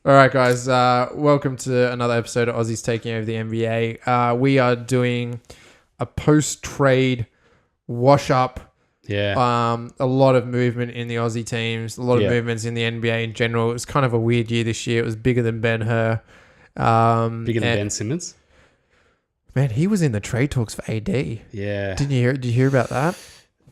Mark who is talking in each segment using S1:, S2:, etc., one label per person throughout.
S1: All right, guys. Welcome to another episode of Aussies Taking Over the NBA. We are doing a post-trade wash-up.
S2: Yeah.
S1: A lot of movement in the Aussie teams. A lot of movements in the NBA in general. It was kind of a weird year this year. It was bigger than Ben-Hur.
S2: Bigger than Ben Simmons.
S1: Man, he was in the trade talks for AD.
S2: Yeah.
S1: Did you hear about that?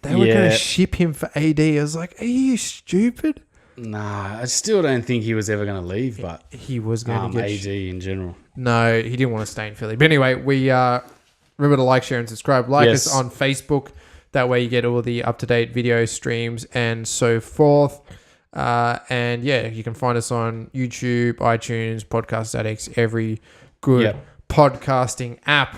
S1: They were going to ship him for AD. I was like, are you stupid?
S2: Nah, I still don't think he was ever going to leave, but
S1: he was going to get
S2: AD in general.
S1: No, he didn't want to stay in Philly. But anyway, we remember to like, share, and subscribe. Like us on Facebook. That way you get all the up-to-date video streams and so forth. And yeah, you can find us on YouTube, iTunes, Podcast Addicts, every good podcasting app.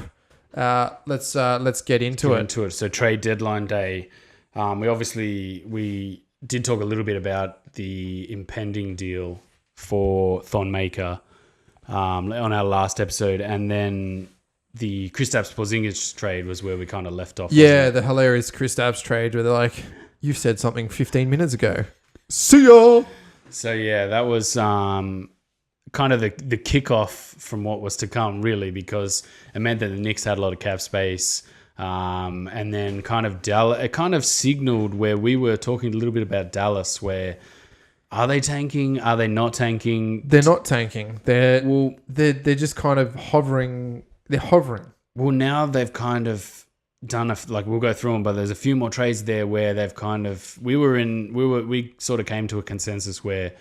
S1: Let's get into it.
S2: So trade deadline day. We did talk a little bit about the impending deal for Thon Maker on our last episode, and then the Kristaps Porzingis trade was where we kind of left off.
S1: Yeah, the hilarious Kristaps trade where they're like, "You've said something 15 minutes ago. See ya." So
S2: yeah, that was kind of the kickoff from what was to come, really, because it meant that the Knicks had a lot of cap space. And then it kind of signaled where we were talking a little bit about Dallas, where are they tanking? Are they not tanking?
S1: They're not tanking. They're just kind of hovering. They're hovering.
S2: Well, now they've kind of done we'll go through them, but there's a few more trades there where they've kind of we sort of came to a consensus where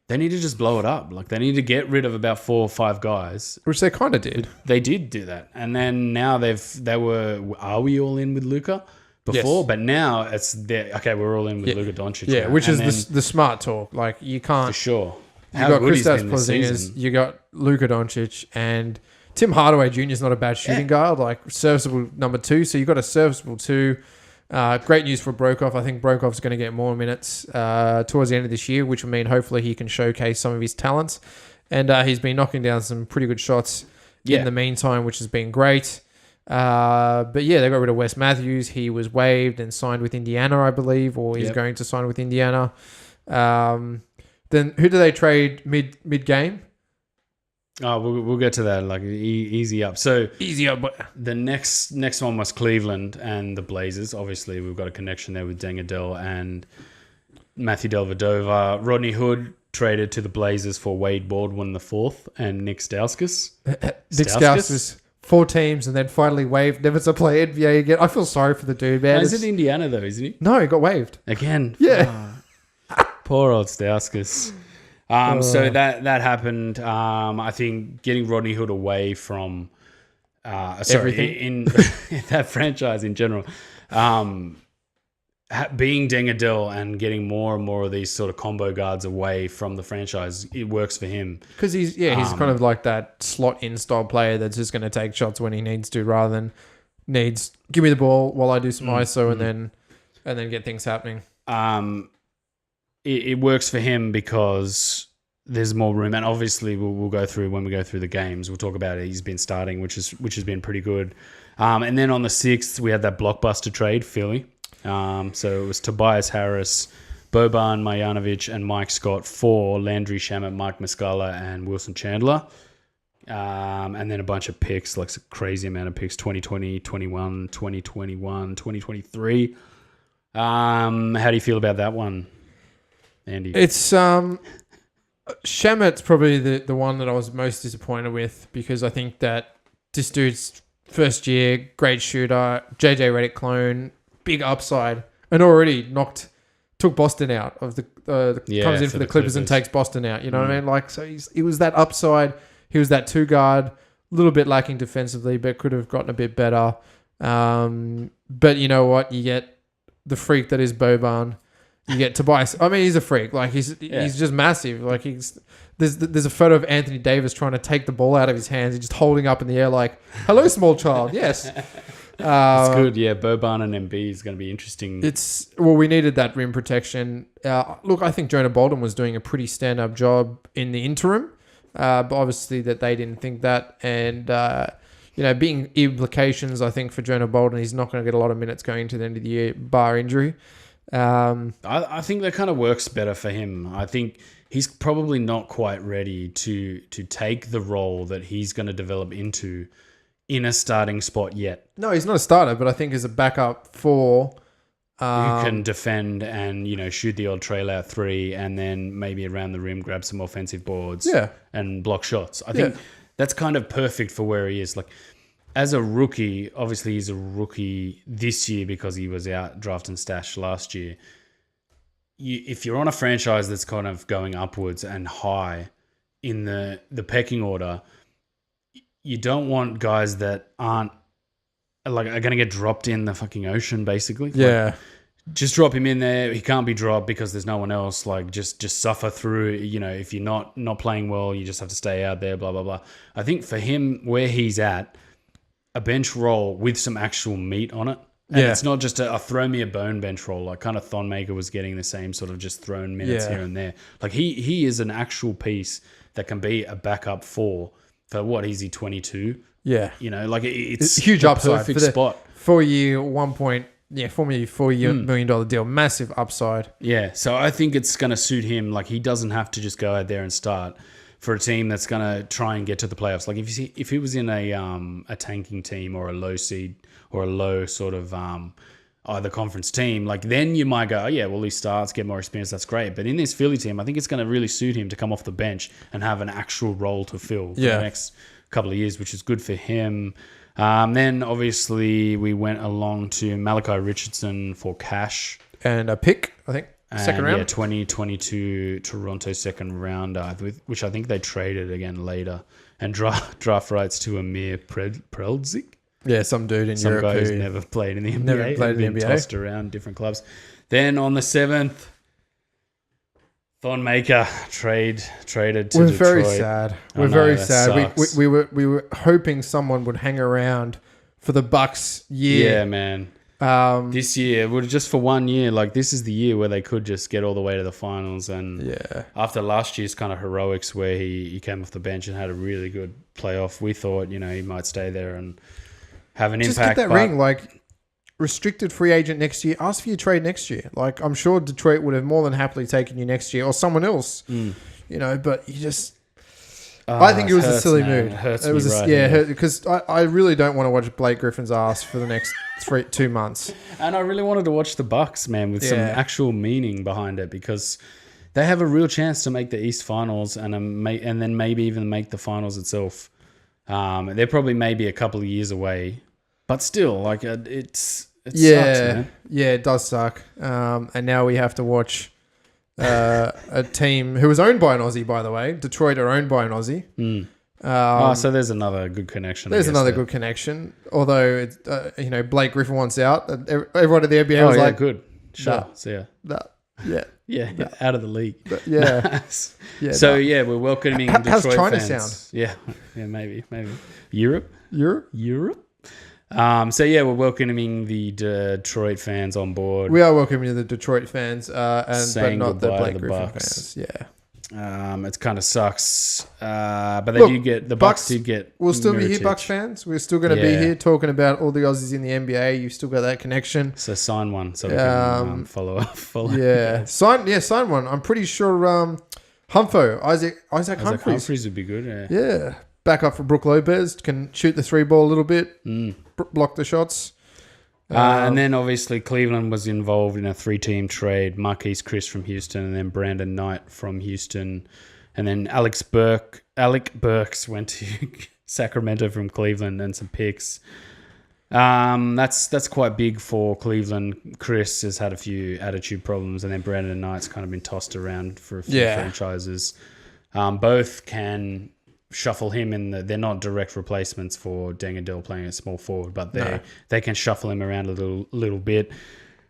S2: they need to just blow it up. Like, they need to get rid of about 4 or 5 guys.
S1: Which they kind of did.
S2: They did do that. And then now are we all in with Luka before? Yes. But now we're all in with Luka Doncic.
S1: Yeah,
S2: now.
S1: Which is the smart talk. Like, you can't...
S2: For sure.
S1: You got Kristaps Porzingis, you got Luka Doncic, and Tim Hardaway Jr. is not a bad shooting guard. Like, serviceable number 2. So you got a serviceable 2. Great news for Brokoff. I think Brokoff's going to get more minutes towards the end of this year, which will mean hopefully he can showcase some of his talents. And he's been knocking down some pretty good shots in the meantime, which has been great. But yeah, they got rid of Wes Matthews. He was waived and signed with Indiana, I believe, or he's going to sign with Indiana. Then who do they trade mid-game?
S2: Oh, we'll get to that. Like, easy up. So
S1: easy up.
S2: The next one was Cleveland and the Blazers. Obviously, we've got a connection there with Dengadell and Matthew Dellavedova. Rodney Hood traded to the Blazers for Wade Baldwin IV and Nick Stauskas.
S1: Nick Stauskas, 4 teams, and then finally waived, never to play NBA again. I feel sorry for the dude, man.
S2: He's in Indiana though, isn't he?
S1: No, he got waived
S2: again.
S1: Yeah.
S2: Poor old Stauskas. So that happened. I think getting Rodney Hood away from
S1: everything
S2: in that franchise in general, being Dengadell and getting more and more of these sort of combo guards away from the franchise, it works for him
S1: because he's kind of like that slot in style player that's just going to take shots when he needs to, rather than give me the ball while I do some ISO and then get things happening.
S2: It works for him because there's more room, and obviously we'll go through when we go through the games. We'll talk about it. He's been starting, which has been pretty good. And then on the 6th, we had that blockbuster trade, Philly. So it was Tobias Harris, Boban Marjanovic, and Mike Scott for Landry Shamet, Mike Muscala, and Wilson Chandler. And then a bunch of picks, like a crazy amount of picks: 2020, 21, 2021, 2023. How do you feel about that one, Andy?
S1: It's Shamet's probably the one that I was most disappointed with, because I think that this dude's first year, great shooter, JJ Redick clone, big upside, and already took Boston out of comes in for the Clippers and takes Boston out. You know what I mean? Like, so he was that upside. He was that 2 guard, a little bit lacking defensively, but could have gotten a bit better. But you know what? You get the freak that is Boban. You get Tobias. I mean, he's a freak. Like, he's just massive. Like, there's a photo of Anthony Davis trying to take the ball out of his hands. He's just holding up in the air like, "Hello, small child." Yes.
S2: It's good. Yeah, Boban and Embiid is going to be interesting.
S1: We needed that rim protection. Look, I think Jonah Bolden was doing a pretty stand-up job in the interim, but obviously that they didn't think that. And being implications, I think for Jonah Bolden, he's not going to get a lot of minutes going into the end of the year, bar injury.
S2: I think that kind of works better for him. I think he's probably not quite ready to take the role that he's going to develop into in a starting spot yet.
S1: No, he's not a starter, but I think as a backup for
S2: Who can defend and, shoot the odd trail out three and then maybe around the rim grab some offensive boards and block shots. I think that's kind of perfect for where he is. Like, as a rookie, obviously he's a rookie this year because he was out draft and stash last year. If you're on a franchise that's kind of going upwards and high in the pecking order, you don't want guys that are going to get dropped in the fucking ocean, basically.
S1: Yeah.
S2: Like, just drop him in there. He can't be dropped because there's no one else. Like, just suffer through. If you're not playing well, you just have to stay out there, blah, blah, blah. I think for him, where he's at, a bench roll with some actual meat on it. And it's not just a throw me a bone bench roll. Like, kind of Thonmaker was getting the same sort of just thrown minutes here and there. Like, he is an actual piece that can be a backup for what is he, 22?
S1: Yeah.
S2: It's
S1: a huge upside.
S2: Perfect spot.
S1: 4 year, $4 million deal. Massive upside.
S2: Yeah. So I think it's going to suit him. Like, he doesn't have to just go out there and start for a team that's going to try and get to the playoffs. Like, if he was in a tanking team or a low seed or a low sort of either conference team, like, then you might go, oh yeah, well, he starts, get more experience, that's great. But in this Philly team, I think it's going to really suit him to come off the bench and have an actual role to fill for the next couple of years, which is good for him. Then obviously we went along to Malachi Richardson for cash.
S1: And a pick, I think. Second round?
S2: Yeah, 2022 Toronto second rounder, which I think they traded again later. And draft rights to Amir Prelzik.
S1: Yeah, some dude in Europe.
S2: Some guy who's never played in the NBA.
S1: Never played in the NBA.
S2: Tossed around different clubs. Then on the 7th, Thonmaker traded to
S1: We're
S2: Detroit.
S1: very sad. We're very sad. We were hoping someone would hang around for the Bucks year.
S2: Yeah, man. This year, just for 1 year, like, this is the year where they could just get all the way to the finals. And after last year's kind of heroics where he came off the bench and had a really good playoff, we thought, he might stay there and have an impact.
S1: Just get that ring, like, restricted free agent next year. Ask for your trade next year. Like, I'm sure Detroit would have more than happily taken you next year or someone else, but you just... I think it was a silly move. It was because I really don't want to watch Blake Griffin's ass for the next 2 months.
S2: And I really wanted to watch the Bucks, man, with some actual meaning behind it, because they have a real chance to make the East Finals and then maybe even make the finals itself. They're probably maybe a couple of years away, but still, like, it sucks, man.
S1: Yeah, it does suck. And now we have to watch. A team who was owned by an Aussie, by the way. Detroit are owned by an Aussie.
S2: So there's another good connection.
S1: There's another good connection. Although, it's, Blake Griffin wants out. Everyone at the NBA was like,
S2: good. Sure. See ya. Yeah, out of the league.
S1: Yeah.
S2: So, we're welcoming
S1: How's
S2: Detroit
S1: China
S2: fans.
S1: sound?
S2: Yeah, maybe. Europe?
S1: Europe?
S2: We're welcoming the Detroit fans on board.
S1: We are welcoming the Detroit fans, but not the
S2: goodbye
S1: Blake
S2: to the
S1: Griffin
S2: Bucks.
S1: fans. Yeah.
S2: It kind of sucks. But they do get the Bucks did get.
S1: We'll still be
S2: Mirotic.
S1: here, Bucks fans. We're still going to be here talking about all the Aussies in the NBA. You've still got that connection.
S2: So sign one so we can follow.
S1: Yeah, sign one. I'm pretty sure. Isaac Humphries
S2: would be good.
S1: Yeah. Back up for Brook Lopez, can shoot the 3-ball a little bit, block the shots.
S2: And then obviously Cleveland was involved in a 3-team trade. Marquise Chris from Houston, and then Brandon Knight from Houston, and then Alec Burks went to Sacramento from Cleveland, and some picks. That's quite big for Cleveland. Chris has had a few attitude problems, and then Brandon Knight's kind of been tossed around for a few franchises. Both can shuffle him in. They're not direct replacements for Deng Adele playing at small forward, but they can shuffle him around a little bit.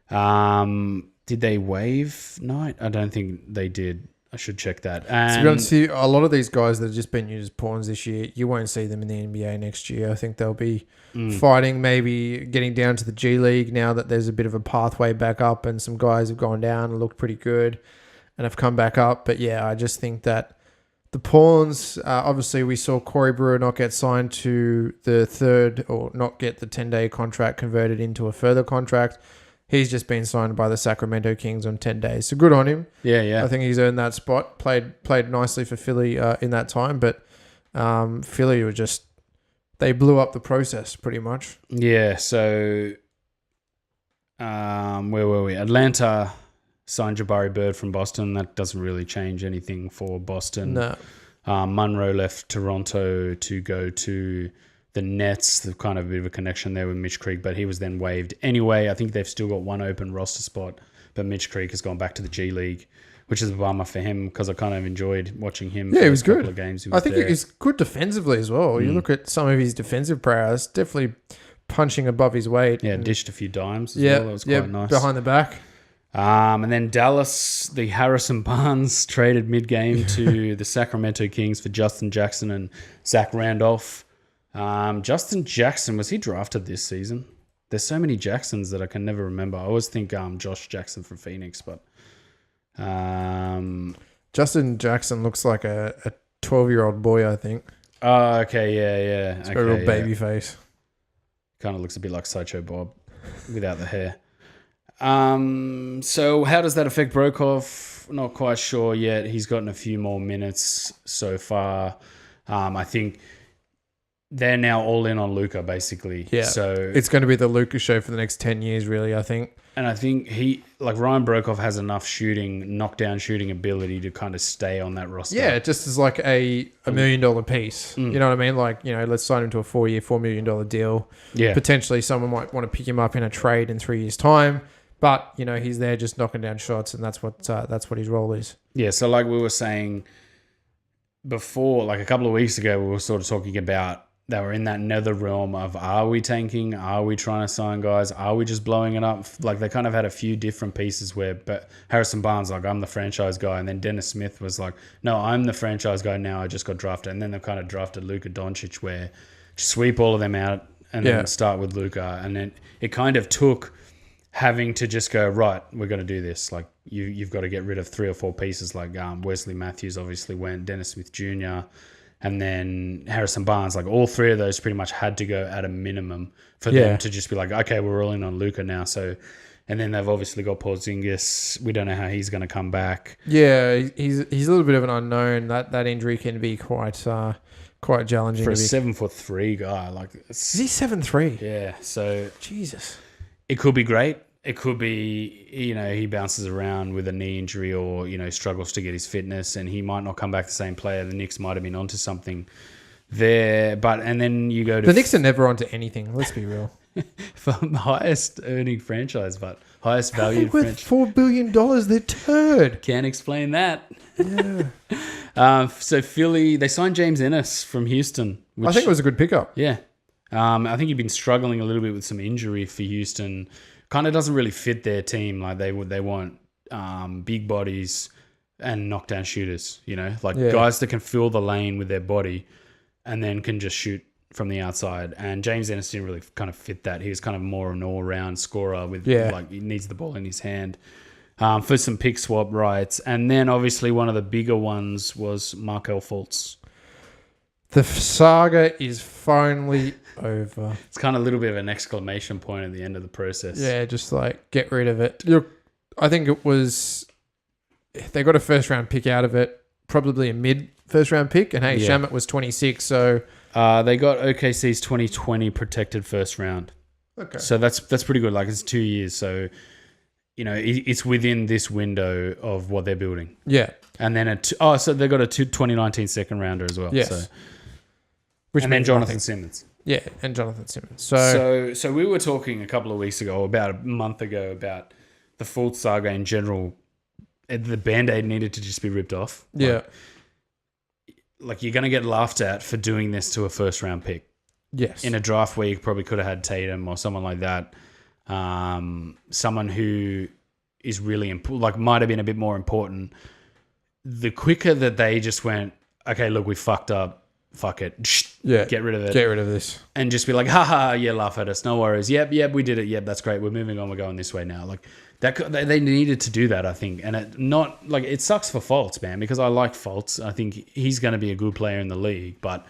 S2: Did they waive Knight? I don't think they did. I should check that. And
S1: to be honest with you, a lot of these guys that have just been used as pawns this year, you won't see them in the NBA next year. I think they'll be fighting, maybe getting down to the G League now that there's a bit of a pathway back up, and some guys have gone down and looked pretty good and have come back up. But I just think that the pawns, obviously we saw Corey Brewer not get signed to the third, or not get the 10-day contract converted into a further contract. he's just been signed by the Sacramento Kings on 10 days. So good on him.
S2: Yeah.
S1: I think he's earned that spot. Played nicely for Philly in that time, but Philly were just, they blew up the process pretty much.
S2: Yeah, so where were we? Atlanta signed Jabari Bird from Boston. That doesn't really change anything for Boston.
S1: No.
S2: Monroe left Toronto to go to the Nets. There's kind of a bit of a connection there with Mitch Creek, but he was then waived anyway. I think they've still got one open roster spot, but Mitch Creek has gone back to the G League, which is a bummer for him because I kind of enjoyed watching him.
S1: Yeah, he was good.
S2: Of games
S1: I think he's good defensively as well. You look at some of his defensive prowess, definitely punching above his weight.
S2: Yeah, dished a few dimes as well. That was quite nice.
S1: Behind the back.
S2: And then Dallas, the Harrison Barnes traded mid-game to the Sacramento Kings for Justin Jackson and Zach Randolph. Justin Jackson, was he drafted this season? There's so many Jacksons that I can never remember. I always think Josh Jackson from Phoenix, but
S1: Justin Jackson looks like a 12-year-old boy, I think.
S2: Oh, okay, yeah.
S1: He's got a real baby face.
S2: Kind of looks a bit like Sideshow Bob without the hair. So how does that affect Broekhoff? Not quite sure yet. He's gotten a few more minutes so far. I think they're now all in on Luka, basically.
S1: Yeah.
S2: So
S1: it's going to be the Luka show for the next 10 years, really, I think.
S2: And I think Ryan Broekhoff has enough knockdown shooting ability to kind of stay on that roster.
S1: Yeah, just as like a $1 million piece. You know what I mean? Like, let's sign him to a 4-year, $4 million deal.
S2: Yeah.
S1: Potentially someone might want to pick him up in a trade in 3 years' time. But, he's there just knocking down shots, and that's what his role is.
S2: Yeah, so like we were saying before, like a couple of weeks ago, we were sort of talking about they were in that nether realm of, are we tanking? Are we trying to sign guys? Are we just blowing it up? Like they kind of had a few different pieces where, but Harrison Barnes, like, I'm the franchise guy. And then Dennis Smith was like, no, I'm the franchise guy now. I just got drafted. And then they kind of drafted Luka Doncic, where just sweep all of them out and then start with Luka. And then it kind of took having to just go, right, we're going to do this. Like you've got to get rid of 3 or 4 pieces. Like Wesley Matthews obviously went, Dennis Smith Jr., and then Harrison Barnes. Like all 3 of those pretty much had to go at a minimum for them to just be like, okay, we're all in on Luka now. So, and then they've obviously got Porzingis. We don't know how he's going to come back.
S1: Yeah, he's a little bit of an unknown. That injury can be quite challenging
S2: for a 7'3" guy. Like,
S1: is he 7'3"?
S2: Yeah. So
S1: Jesus,
S2: it could be great. It could be, he bounces around with a knee injury or, struggles to get his fitness, and he might not come back the same player. The Knicks might have been onto something there. And then you go to...
S1: The Knicks are never onto anything, let's be real.
S2: From highest earning franchise, but highest valued
S1: franchise. $4 billion, they're turd.
S2: Can't explain that.
S1: Yeah.
S2: So Philly, they signed James Ennis from Houston.
S1: I think it was a good pickup.
S2: Yeah. I think he'd been struggling a little bit with some injury for Houston. Kind of doesn't really fit their team. Like they want big bodies and knockdown shooters, guys that can fill the lane with their body and then can just shoot from the outside. And James Ennis didn't really kind of fit that. He was kind of more an all-round scorer with he needs the ball in his hand for some pick swap rights. And then obviously one of the bigger ones was Markelle Fultz.
S1: The saga is finally over.
S2: It's kind of a little bit of an exclamation point at the end of the process.
S1: Yeah, just like get rid of it. Look, I think it was, they got a first round pick out of it, probably a mid first round pick, and Shamet was 26, so
S2: they got OKC's 2020 protected first round.
S1: Okay,
S2: so that's pretty good. Like it's 2 years, so it's within this window of what they're building.
S1: Yeah,
S2: and then so they got a 2019 second rounder as well.
S1: Yes.
S2: So.
S1: And
S2: then Jonathan Simmons.
S1: Yeah, and Jonathan Simmons.
S2: So we were talking a couple of weeks ago, about a month ago, about the Fultz saga in general. The Band-Aid needed to just be ripped off.
S1: Yeah.
S2: Like you're going to get laughed at for doing this to a first-round pick.
S1: Yes.
S2: In a draft where you probably could have had Tatum or someone like that. Someone who is really might have been a bit more important. The quicker that they just went, okay, look, we fucked up. Fuck it.
S1: Yeah.
S2: Get rid of it.
S1: Get rid of this.
S2: And just be like, haha, yeah, laugh at us. No worries. Yep, we did it. Yep, that's great. We're moving on. We're going this way now. Like that, they needed to do that, I think. And it sucks for Fultz, man, because I like Fultz. I think he's going to be a good player in the league. But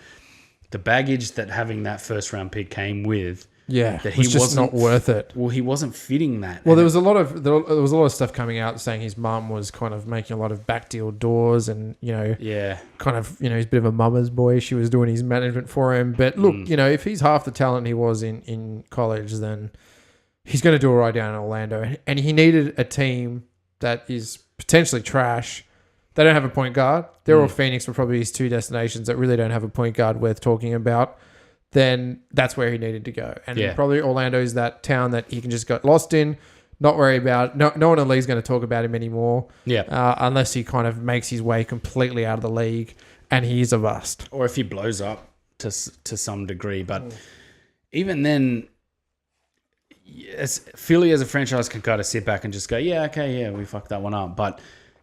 S2: the baggage that having that first round pick came with
S1: Yeah,
S2: that
S1: it's just not worth it.
S2: Well, he wasn't fitting that.
S1: Well, there was a lot of stuff coming out saying his mum was kind of making a lot of back deal doors, and kind of he's a bit of a mama's boy. She was doing his management for him. But look, if he's half the talent he was in college, then he's going to do all right down in Orlando. And he needed a team that is potentially trash. They don't have a point guard. They're all Phoenix were probably his two destinations that really don't have a point guard worth talking about. Then that's where he needed to go. And probably Orlando is that town that he can just get lost in, not worry about. No one in the league is going to talk about him anymore.
S2: Yeah.
S1: Unless he kind of makes his way completely out of the league and he is a bust.
S2: Or if he blows up to some degree. But even then, Philly as a franchise can kind of sit back and just go, we fucked that one up. But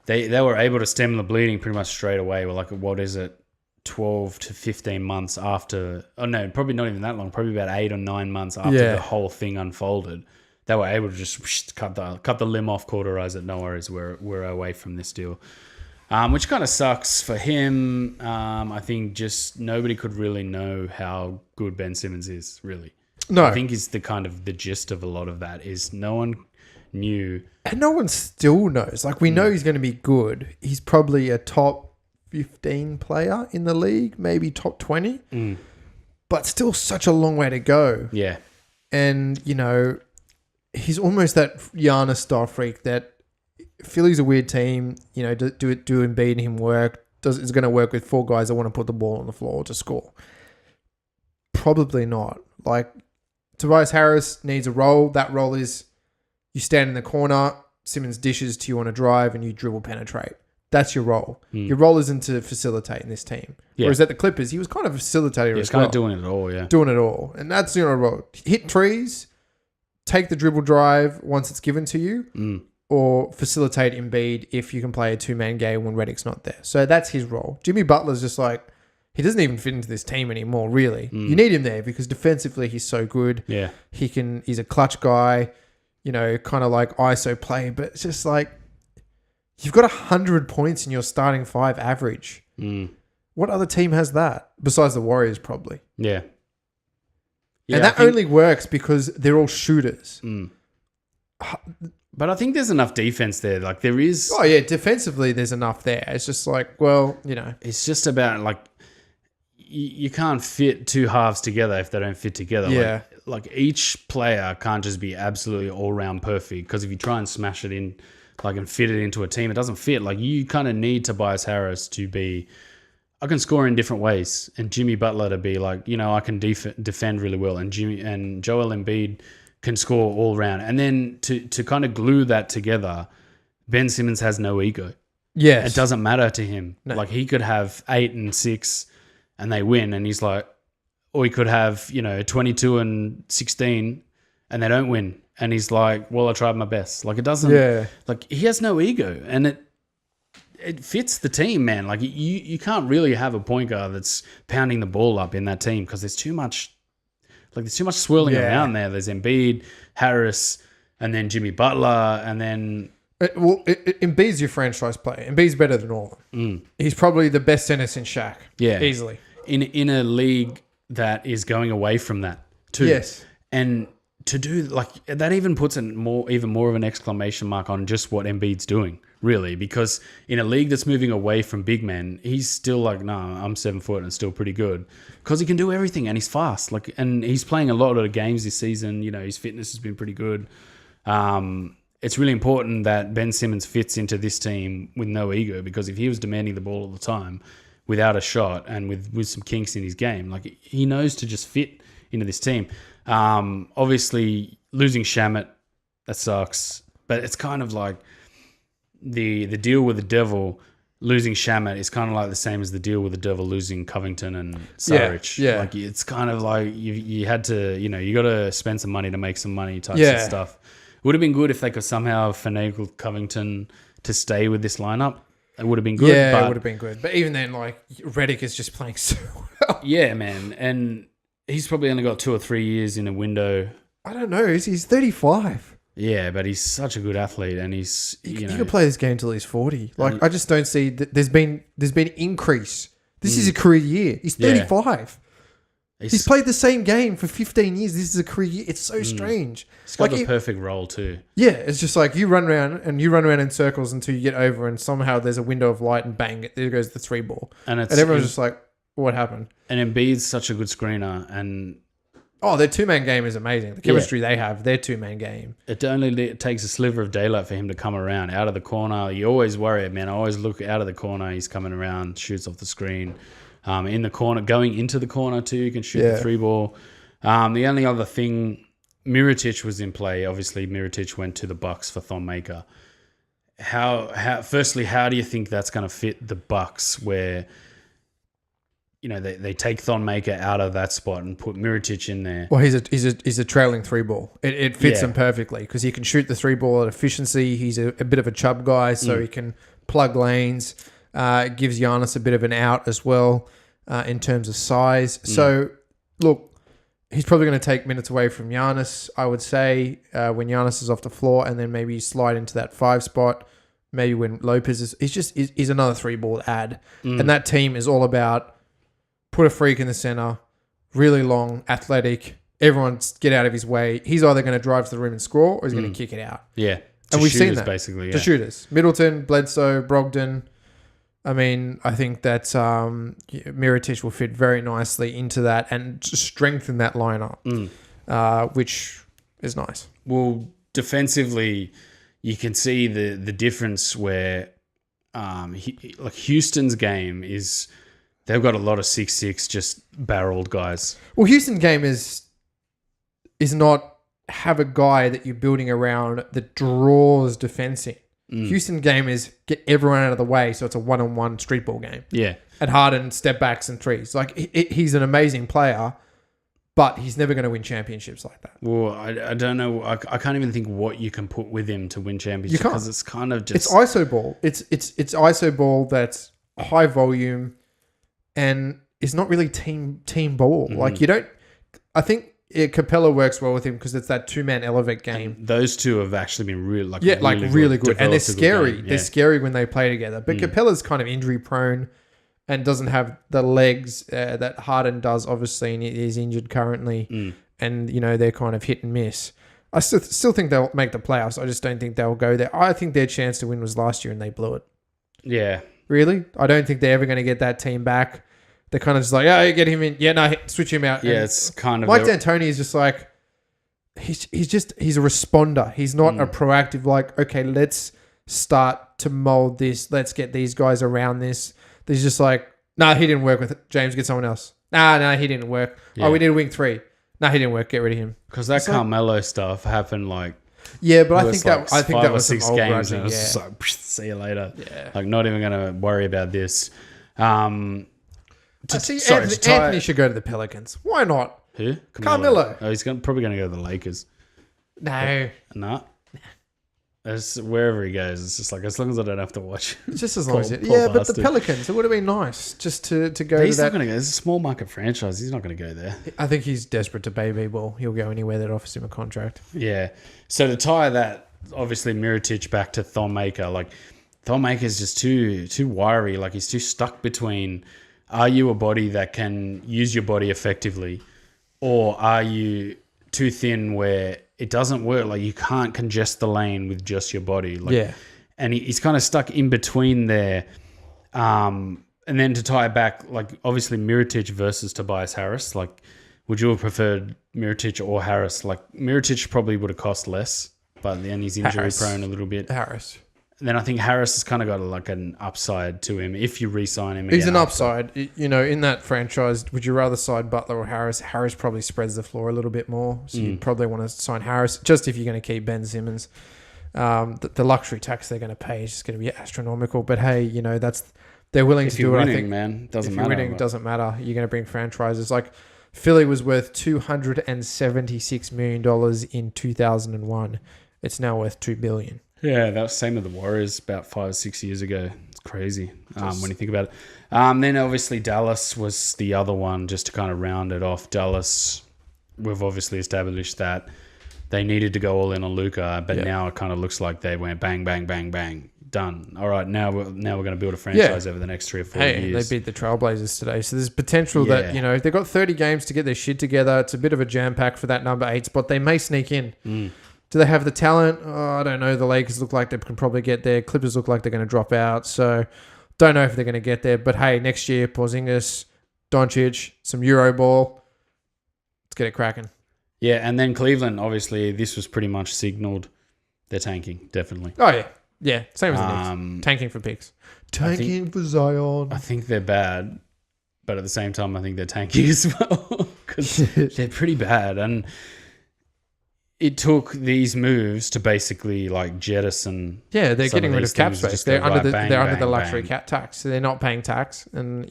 S2: they were able to stem the bleeding pretty much straight away. Well, like, what is it? 12 to 15 months after, probably not even that long, probably about 8 or 9 months after the whole thing unfolded, they were able to just cut the limb off, cauterize it. No worries, we're away from this deal, which kind of sucks for him. I think just nobody could really know how good Ben Simmons is, really.
S1: No,
S2: I think is the kind of the gist of a lot of that is no one knew,
S1: and no one still knows. Like, we know he's going to be good. He's probably a top 15 player in the league, maybe top 20, but still such a long way to go.
S2: Yeah.
S1: And, he's almost that Giannis star freak that Philly's a weird team, do Embiid and him work? Is going to work with 4 guys that want to put the ball on the floor to score? Probably not. Like, Tobias Harris needs a role. That role is you stand in the corner, Simmons dishes to you on a drive, and you dribble penetrate. That's your role. Your role isn't to facilitate in this team. Yeah. Whereas at the Clippers, he was kind of a facilitator
S2: He was kind of doing it all, yeah.
S1: Doing it all. And that's your role. Hit trees, take the dribble drive once it's given to you, or facilitate Embiid if you can play a 2-man game when Redick's not there. So that's his role. Jimmy Butler's just like, he doesn't even fit into this team anymore, really. You need him there because defensively he's so good.
S2: Yeah.
S1: He's a clutch guy, kind of like ISO play, but it's just like, you've got 100 points in your starting 5 average. What other team has that? Besides the Warriors, probably.
S2: Yeah.
S1: And that only works because they're all shooters.
S2: But I think there's enough defense there. Like, there is...
S1: Oh, yeah. Defensively, there's enough there. It's just like, well,
S2: It's just about, like... You can't fit 2 halves together if they don't fit together.
S1: Yeah.
S2: Like each player can't just be absolutely all-round perfect, because if you try and smash it in... and fit it into a team, it doesn't fit. Like, you kind of need Tobias Harris to be, I can score in different ways, and Jimmy Butler to be like, I can defend really well, and Joel Embiid can score all round. And then to kind of glue that together, Ben Simmons has no ego.
S1: Yes.
S2: It doesn't matter to him.
S1: No.
S2: Like, he could have 8 and 6 and they win, and he's like, or he could have, 22 and 16 and they don't win. And he's like, well, I tried my best. Like, it doesn't, like, he has no ego, and it fits the team, man. Like, you can't really have a point guard that's pounding the ball up in that team, because there's too much swirling around there. There's Embiid, Harris, and then Jimmy Butler, and then...
S1: Embiid's your franchise player. Embiid's better than all of them. He's probably the best center since Shaq.
S2: Yeah.
S1: Easily.
S2: In a league that is going away from that, too.
S1: Yes.
S2: And... to do, like, that even puts even more of an exclamation mark on just what Embiid's doing, really, because in a league that's moving away from big men, he's still like, no, I'm 7 foot and still pretty good, because he can do everything and he's fast. Like, and he's playing a lot of games this season. His fitness has been pretty good. It's really important that Ben Simmons fits into this team with no ego, because if he was demanding the ball all the time without a shot and with some kinks in his game, like, he knows to just fit into this team. Obviously losing Shamet, that sucks, but it's kind of like the deal with the Devil losing Shamet is kind of like the same as the deal with the Devil losing Covington and Saric.
S1: Yeah.
S2: Like, it's kind of like you had to, you got to spend some money to make some money types of stuff. It would have been good if they could somehow finagle Covington to stay with this lineup. It would have been good.
S1: Yeah, it would have been good. But even then, like, Redick is just playing so well.
S2: Yeah, man. And he's probably only got 2 or 3 years in a window.
S1: I don't know. He's 35.
S2: Yeah, but he's such a good athlete, and he's
S1: he could play this game till he's 40. Like, I just don't see that there's been increase. This is a career year. He's 35. He's played the same game for 15 years. This is a career. It's so strange.
S2: He's got the perfect role too.
S1: Yeah, it's just like you run around in circles until you get over, and somehow there's a window of light, and bang, there goes the 3 ball. And everyone's just like, what happened?
S2: And Embiid's such a good screener, and
S1: their 2-man game is amazing. The chemistry they have, their 2-man game.
S2: It only takes a sliver of daylight for him to come around out of the corner. You always worry, man. I always look out of the corner. He's coming around, shoots off the screen. In the corner, going into the corner too, you can shoot the 3 ball. The only other thing, Mirotic was in play. Obviously, Mirotic went to the Bucks for Thon Maker. Firstly, how do you think that's going to fit the Bucks where, they take Thon Maker out of that spot and put Mirotic in there?
S1: Well, he's a trailing 3 ball. It fits him perfectly because he can shoot the 3 ball at efficiency. He's a bit of a chub guy, so he can plug lanes. It gives Giannis a bit of an out as well in terms of size. So, look, he's probably going to take minutes away from Giannis, I would say, when Giannis is off the floor, and then maybe slide into that 5 spot. Maybe when Lopez is... He's another 3-ball ad. And that team is all about put a freak in the center, really long, athletic, everyone get out of his way. He's either going to drive to the rim and score, or he's going to kick it out.
S2: Yeah.
S1: And we've seen that.
S2: Basically,
S1: to shooters. Middleton, Bledsoe, Brogdon... I mean, I think that Mirotic will fit very nicely into that and strengthen that lineup, which is nice.
S2: Well, defensively, you can see the difference where like Houston's game is they've got a lot of 6'6", just barreled guys.
S1: Well, Houston's game is not have a guy that you're building around that draws defensing. Houston game is get everyone out of the way, so it's a one-on-one street ball game.
S2: Yeah.
S1: At Harden, step backs and threes. Like, he's an amazing player, but he's never going to win championships like that.
S2: Well, I don't know. I can't even think what you can put with him to win championships because it's kind of just...
S1: It's ISO ball. It's ISO ball that's high volume and is not really team ball. Like, you don't... I think... Capella works well with him because it's that 2-man elevate game.
S2: And those two have actually been really good.
S1: And they're scary. They're scary when they play together. But Capella's kind of injury prone and doesn't have the legs that Harden does, obviously, and he's injured currently. And, they're kind of hit and miss. I still think they'll make the playoffs. I just don't think they'll go there. I think their chance to win was last year and they blew it.
S2: Yeah.
S1: Really? I don't think they're ever going to get that team back. They're kind of just like, you get him in. Yeah, no, switch him out.
S2: Yeah,
S1: and
S2: it's kind of...
S1: Mike D'Antoni is just like, he's a responder. He's not a proactive, like, okay, let's start to mold this. Let's get these guys around this. He's just like, he didn't work with it. James, get someone else. He didn't work.
S2: Yeah.
S1: We need a wing 3. He didn't work. Get rid of him.
S2: Because that Carmelo stuff happened like...
S1: Yeah, but I think that was
S2: 6 games and it was just like, see you later.
S1: Yeah.
S2: Like, not even going to worry about this.
S1: Anthony should go to the Pelicans. Why not?
S2: Who?
S1: Carmelo.
S2: Oh, he's probably going to go to the Lakers.
S1: No.
S2: Nah. Wherever he goes, it's just like, as long as I don't have to watch.
S1: Just as long as but the Pelicans, it would have been nice just to go
S2: he's
S1: to that.
S2: Not going to go. It's a small market franchise. He's not going to go there.
S1: I think he's desperate to pay B-ball. He'll go anywhere that offers him a contract.
S2: Yeah. So to tie that, obviously, Mirotic back to Thon Maker. Like, Thon Maker is just too wiry. Like, he's too stuck between... Are you a body that can use your body effectively, or are you too thin where it doesn't work? Like, you can't congest the lane with just your body. Like, and he's kind of stuck in between there. And then to tie it back, like, obviously Mirotic versus Tobias Harris. Like, would you have preferred Mirotic or Harris? Like, Mirotic probably would have cost less, but then he's injury prone a little bit.
S1: Harris.
S2: Then I think Harris has kind of got like an upside to him if you re-sign him.
S1: He's an upside. In that franchise, would you rather sign Butler or Harris? Harris probably spreads the floor a little bit more, so you'd probably want to sign Harris just if you're going to keep Ben Simmons. The luxury tax they're going to pay is just going to be astronomical. But hey, they're willing to do it. I think,
S2: man,
S1: if you're winning, it doesn't matter. You're going to bring franchises like Philly was worth $276 million in 2001. It's now worth $2 billion.
S2: Yeah, that was the same with the Warriors about 5 or 6 years ago. It's crazy when you think about it. Then obviously Dallas was the other one, just to kind of round it off. Dallas, we've obviously established that they needed to go all in on Luka, but now it kind of looks like they went bang, bang, bang, bang. done. All right, now we're going to build a franchise over the next 3 or 4 years.
S1: They beat the Trailblazers today. So there's potential that, they've got 30 games to get their shit together. It's a bit of a jam pack for that number 8 spot. They may sneak in. Do they have the talent? Oh, I don't know. The Lakers look like they can probably get there. Clippers look like they're going to drop out. So don't know if they're going to get there. But hey, next year, Porzingis, Doncic, some Euro ball. Let's get it cracking.
S2: Yeah, and then Cleveland, obviously, this was pretty much signaled they're tanking, definitely.
S1: Oh, yeah. Yeah, same as the Knicks. Tanking for picks. Tanking for Zion.
S2: I think they're bad, but at the same time, I think they're tanking as well because they're pretty bad. And it took these moves to basically like jettison.
S1: Yeah, they're getting rid of cap space. They're under the luxury
S2: bang.
S1: cap tax. So they're not paying tax. And,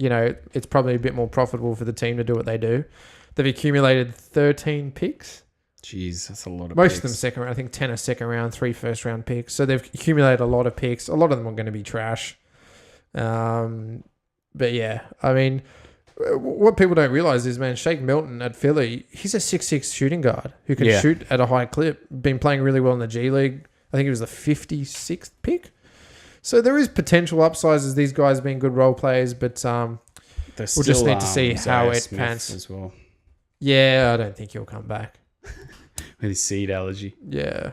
S1: it's probably a bit more profitable for the team to do what they do. They've accumulated 13 picks.
S2: Jeez, that's a lot of
S1: Most
S2: picks.
S1: of them second round. I think 10 are second round, 3 first round picks. So they've accumulated a lot of picks. A lot of them are going to be trash. But yeah, I mean, what people don't realize is, man, Shake Milton at Philly, he's a 6'6" shooting guard who can shoot at a high clip. Been playing really well in the G League. I think he was the 56th pick. So there is potential upsides as these guys being good role players, but we'll just need to see how it pans
S2: as well.
S1: Yeah, I don't think he'll come back.
S2: With his seed allergy.
S1: Yeah.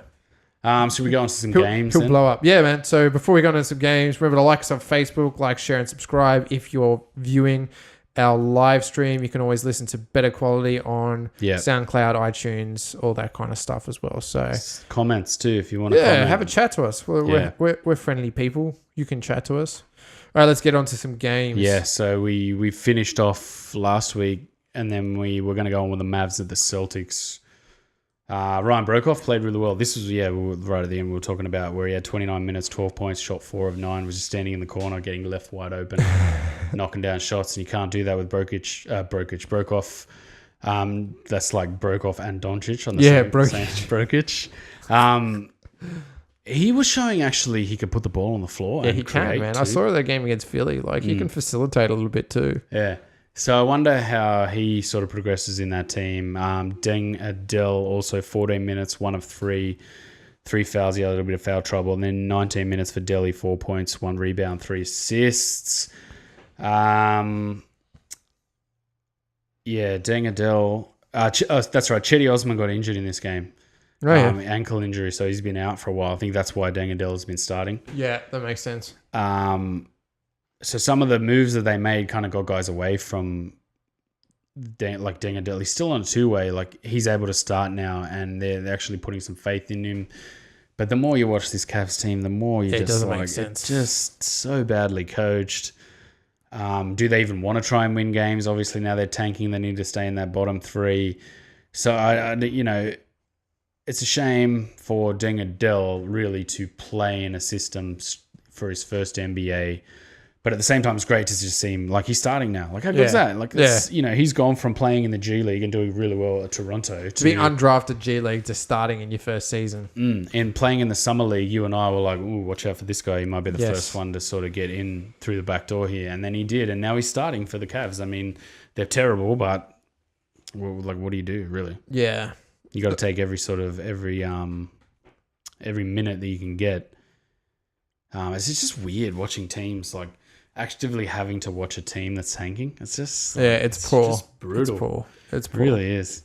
S2: Should we go on to some games?
S1: He'll blow up. Yeah, man. So before we go into some games, remember to like us on Facebook, like, share, and subscribe. If you're viewing our live stream, you can always listen to better quality on SoundCloud, iTunes, all that kind of stuff as well. So
S2: comments too, if you want to.
S1: Yeah, have a chat to us. We're friendly people. You can chat to us. All right, let's get on to some games.
S2: Yeah. So we finished off last week, and then we were going to go on with the Mavs at the Celtics. Ryan Broekhoff played really well. This was, right at the end we were talking about where he had 29 minutes, 12 points, shot 4 of 9, was just standing in the corner, getting left wide open, knocking down shots, and you can't do that with Broekhoff. That's like Broekhoff and Doncic on the same Brokic. He was showing actually he could put the ball on the floor.
S1: Yeah, he can, man. Too. I saw that game against Philly. Like, he can facilitate a little bit too.
S2: Yeah. So I wonder how he sort of progresses in that team. Deng Adele also 14 minutes, 1 of 3. 3 fouls, a little bit of foul trouble. And then 19 minutes for Delhi, 4 points, 1 rebound, 3 assists. Deng Adele. That's right. Chetty Osman got injured in this game.
S1: Oh, yeah.
S2: Ankle injury, so he's been out for a while. I think that's why Deng Adele has been starting.
S1: Yeah, that makes sense.
S2: So some of the moves that they made kind of got guys away from Deng Adele. He's still on a 2-way. Like, he's able to start now, and they're actually putting some faith in him. But the more you watch this Cavs team, the more you just like, it's just so badly coached. Do they even want to try and win games? Obviously, now they're tanking. They need to stay in that bottom 3. So, it's a shame for Deng Adele really to play in a system for his first NBA. But at the same time, it's great to just see him like he's starting now. Like, how good is that? Like, he's gone from playing in the G League and doing really well at Toronto to
S1: being undrafted G League to starting in your first season.
S2: And playing in the summer league, you and I were like, "Ooh, watch out for this guy. He might be the first one to sort of get in through the back door here." And then he did, and now he's starting for the Cavs. I mean, they're terrible, but what do you do, really?
S1: Yeah,
S2: you got to take every minute that you can get. It's just weird watching teams like. Actively having to watch a team that's tanking. It's just
S1: it's poor.
S2: Just brutal.
S1: It's poor.
S2: It really is.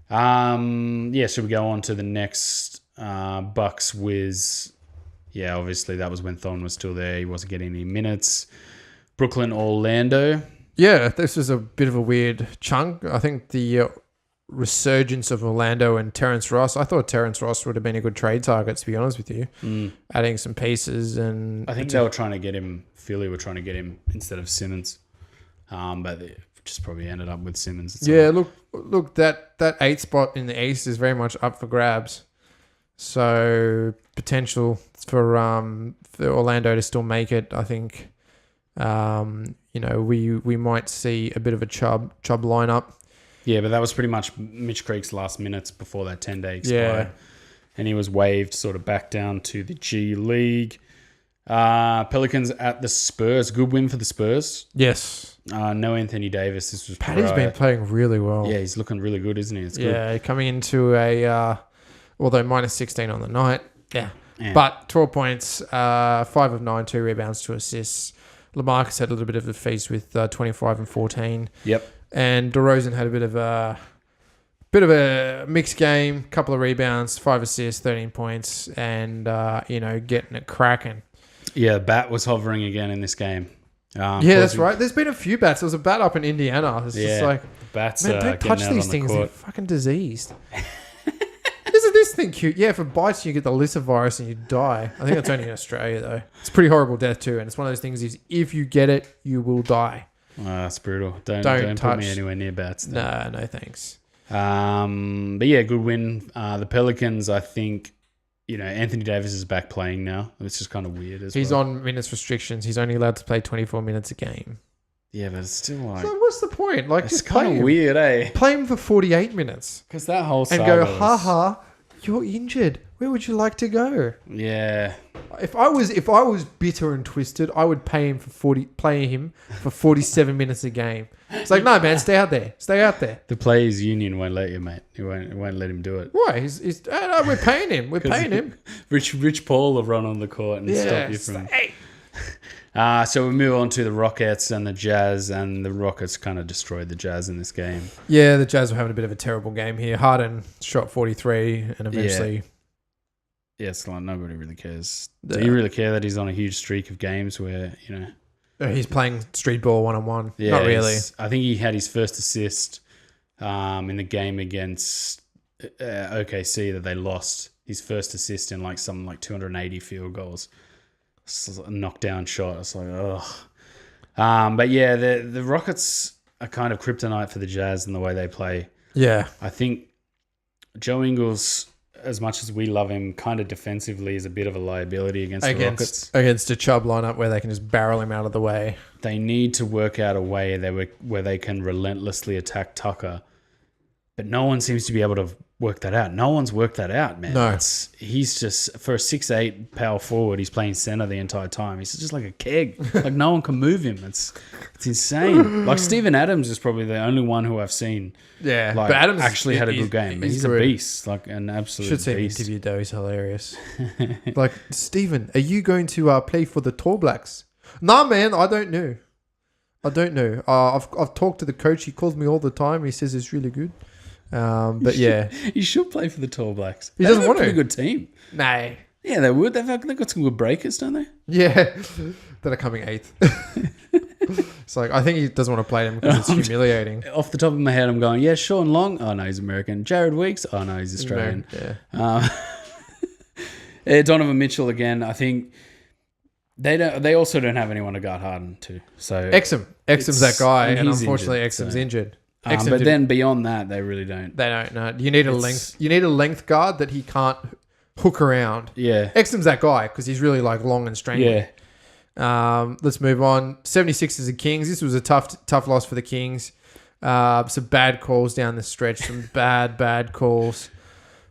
S2: Should we go on to the next Bucks Wiz? Yeah, obviously that was when Thon was still there. He wasn't getting any minutes. Brooklyn Orlando.
S1: Yeah, this was a bit of a weird chunk. I think the resurgence of Orlando and Terrence Ross. I thought Terrence Ross would have been a good trade target, to be honest with you. Adding some pieces, and
S2: I think they were trying to get him. Philly were trying to get him instead of Simmons, but they just probably ended up with Simmons.
S1: Look, that 8 spot in the East is very much up for grabs. So potential for Orlando to still make it. I think, we might see a bit of a Chubb lineup.
S2: Yeah, but that was pretty much Mitch Creek's last minutes before that 10-day expired. Yeah. And he was waived sort of back down to the G League. Pelicans at the Spurs. Good win for the Spurs.
S1: Yes.
S2: No Anthony Davis. This was
S1: Patty's been playing really well.
S2: Yeah, he's looking really good, isn't he? It's good.
S1: Yeah, coming into although minus 16 on the night. Yeah.
S2: Yeah.
S1: But 12 points, 5 of 9, 2 rebounds, 2 assists. LaMarcus had a little bit of a feast with 25 and 14.
S2: Yep.
S1: And DeRozan had a bit of a mixed game, couple of rebounds, 5 assists, 13 points, and getting it cracking.
S2: Yeah, bat was hovering again in this game.
S1: That's right. There's been a few bats. There was a bat up in Indiana. It's just like,
S2: bats.
S1: Man, don't touch these things. They're fucking diseased. Isn't this thing cute? Yeah, if it bites you, get the Lyssa virus and you die. I think that's only in Australia, though. It's a pretty horrible death, too. And it's one of those things is if you get it, you will die.
S2: Oh, that's brutal. Don't
S1: touch.
S2: Put me anywhere near bats.
S1: No thanks.
S2: But yeah, good win. The Pelicans, I think, Anthony Davis is back playing now. It's just kind of weird as well.
S1: He's on minutes restrictions. He's only allowed to play 24 minutes a game.
S2: Yeah, but it's still like...
S1: So what's the point? Like,
S2: it's
S1: just play
S2: kind
S1: him.
S2: of weird, eh?
S1: Play him for 48 minutes.
S2: Because that whole
S1: and go, haha, you're injured. Where would you like to go?
S2: Yeah.
S1: If I was bitter and twisted, I would play him for 47 minutes a game. It's like, no, man, stay out there. Stay out there.
S2: The players' union won't let you, mate. It won't let him do it.
S1: Why? We're paying him. We're paying him.
S2: Rich Paul will run on the court and stop you from...
S1: Hey.
S2: So we move on to the Rockets and the Jazz, and the Rockets kind of destroyed the Jazz in this game.
S1: Yeah, the Jazz were having a bit of a terrible game here. Harden shot 43 and eventually...
S2: Yeah, it's like nobody really cares. Do you really care that he's on a huge streak of games where,
S1: he's playing street ball one-on-one?
S2: Yeah,
S1: Not really.
S2: I think he had his first assist in the game against OKC that they lost. His first assist in like 280 field goals. It's a knockdown shot. It's like, ugh. But yeah, the Rockets are kind of kryptonite for the Jazz in the way they play.
S1: Yeah.
S2: I think Joe Ingles, as much as we love him, kind of defensively is a bit of a liability against the Rockets.
S1: Against a Chubb lineup where they can just barrel him out of the way.
S2: They need to work out a way where they can relentlessly attack Tucker. But no one seems to be able to work that out. No one's worked that out, man.
S1: No.
S2: He's just, for a 6'8" power forward, he's playing center the entire time. He's just like a keg. Like no one can move him. It's insane. Like Steven Adams is probably the only one who I've seen.
S1: Yeah,
S2: but Adams actually had a good game. He's a beast, like an absolute beast.
S1: Should see him interview though. He's hilarious. Like, Steven, are you going to play for the Tall Blacks? Nah, man, I don't know. I've talked to the coach. He calls me all the time. He says it's really good. But
S2: you should play for the Tall Blacks.
S1: He doesn't want to.
S2: A pretty good team.
S1: Nah.
S2: Yeah, they would. They've got some good breakers, don't they?
S1: Yeah, that are coming 8th. It's like, I think he doesn't want to play them because it's humiliating.
S2: Off the top of my head, I'm going, yeah, Sean Long. Oh, no, he's American. Jared Weeks. Oh, no, he's Australian.
S1: No,
S2: yeah. Donovan Mitchell again. I think they also don't have anyone to guard Harden too. So
S1: Exum's that guy, and unfortunately,
S2: injured,
S1: Exum's injured.
S2: But then beyond that, they really don't.
S1: They don't. No, you need a length guard that he can't hook around.
S2: Yeah,
S1: Exum's that guy because he's really like long and strangly.
S2: Yeah.
S1: Let's move on. 76ers and Kings. This was a tough loss for the Kings. Some bad calls down the stretch. Some bad calls.